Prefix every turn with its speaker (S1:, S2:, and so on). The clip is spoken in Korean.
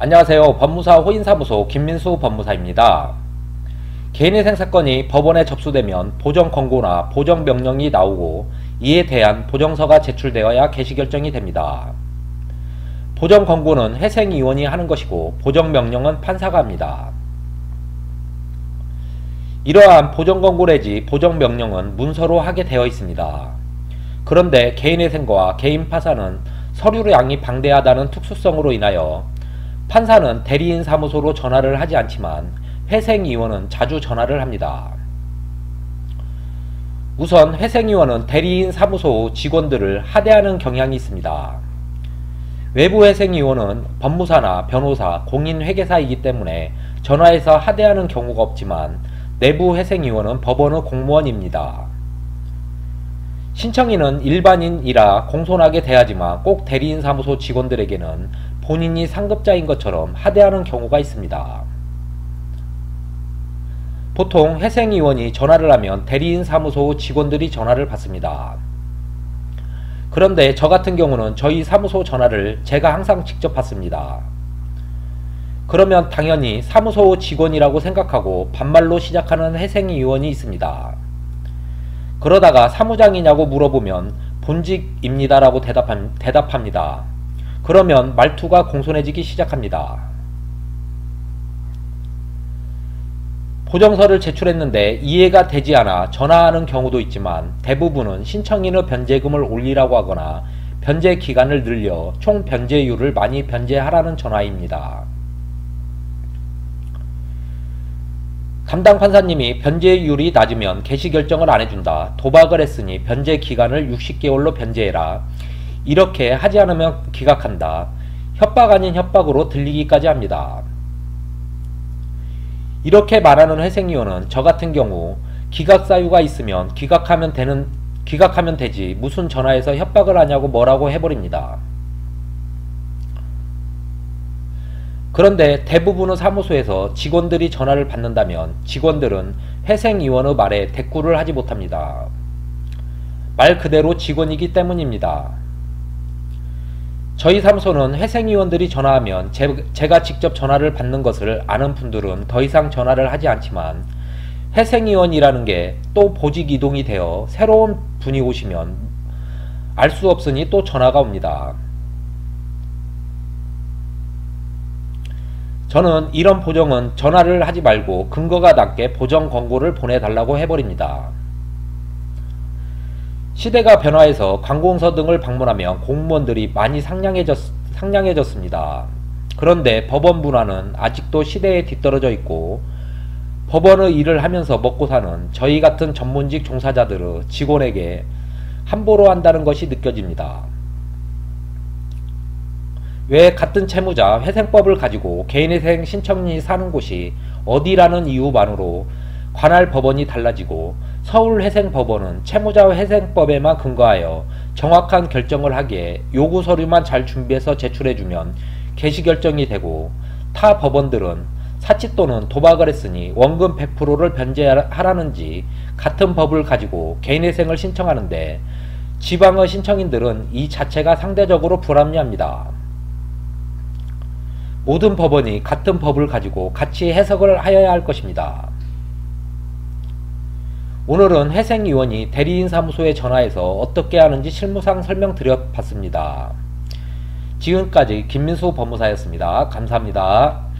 S1: 안녕하세요. 법무사 호인사무소 김민수 법무사입니다. 개인회생 사건이 법원에 접수되면 보정권고나 보정명령이 나오고 이에 대한 보정서가 제출되어야 개시결정이 됩니다. 보정권고는 회생위원이 하는 것이고 보정명령은 판사가 합니다. 이러한 보정권고 내지 보정명령은 문서로 하게 되어 있습니다. 그런데 개인회생과 개인파산은 서류량이 방대하다는 특수성으로 인하여 판사는 대리인 사무소로 전화를 하지 않지만 회생위원은 자주 전화를 합니다. 우선 회생위원은 대리인 사무소 직원들을 하대하는 경향이 있습니다. 외부 회생위원은 법무사나 변호사, 공인회계사이기 때문에 전화해서 하대하는 경우가 없지만 내부 회생위원은 법원의 공무원입니다. 신청인은 일반인이라 공손하게 대하지만 꼭 대리인 사무소 직원들에게는 본인이 상급자인 것처럼 하대하는 경우가 있습니다. 보통 회생위원이 전화를 하면 대리인 사무소 직원들이 전화를 받습니다. 그런데 저 같은 경우는 저희 사무소 전화를 제가 항상 직접 받습니다. 그러면 당연히 사무소 직원이라고 생각하고 반말로 시작하는 회생위원이 있습니다. 그러다가 사무장이냐고 물어보면 본직입니다라고 대답합니다. 그러면 말투가 공손해지기 시작합니다. 보정서를 제출했는데 이해가 되지 않아 전화하는 경우도 있지만 대부분은 신청인의 변제금을 올리라고 하거나 변제 기간을 늘려 총 변제율을 많이 변제하라는 전화입니다. 담당 판사님이 변제율이 낮으면 개시결정을 안해준다. 도박을 했으니 변제 기간을 60개월로 변제해라. 이렇게 하지 않으면 기각한다. 협박 아닌 협박으로 들리기까지 합니다. 이렇게 말하는 회생위원은 저 같은 경우 기각 사유가 있으면 기각하면 되지 무슨 전화해서 협박을 하냐고 뭐라고 해버립니다. 그런데 대부분의 사무소에서 직원들이 전화를 받는다면 직원들은 회생위원의 말에 대꾸를 하지 못합니다. 말 그대로 직원이기 때문입니다. 저희 사무소는 회생위원들이 전화하면 제가 직접 전화를 받는 것을 아는 분들은 더 이상 전화를 하지 않지만 회생위원이라는 게 또 보직 이동이 되어 새로운 분이 오시면 알 수 없으니 또 전화가 옵니다. 저는 이런 보정은 전화를 하지 말고 근거가 낮게 보정 권고를 보내달라고 해버립니다. 시대가 변화해서 관공서 등을 방문하면 공무원들이 많이 상냥해졌습니다. 그런데 법원 문화는 아직도 시대에 뒤떨어져 있고 법원의 일을 하면서 먹고 사는 저희 같은 전문직 종사자들의 직원에게 함부로 한다는 것이 느껴집니다. 왜 같은 채무자 회생법을 가지고 개인회생 신청인이 사는 곳이 어디라는 이유만으로 관할 법원이 달라지고 서울회생법원은 채무자 회생법에만 근거하여 정확한 결정을 하기에 요구 서류만 잘 준비해서 제출해주면 개시결정이 되고 타 법원들은 사치 또는 도박을 했으니 원금 100%를 변제하라는지 같은 법을 가지고 개인회생을 신청하는데 지방의 신청인들은 이 자체가 상대적으로 불합리합니다. 모든 법원이 같은 법을 가지고 같이 해석을 하여야 할 것입니다. 오늘은 회생위원이 대리인 사무소에 전화해서 어떻게 하는지 실무상 설명드려 봤습니다. 지금까지 김민수 법무사였습니다. 감사합니다.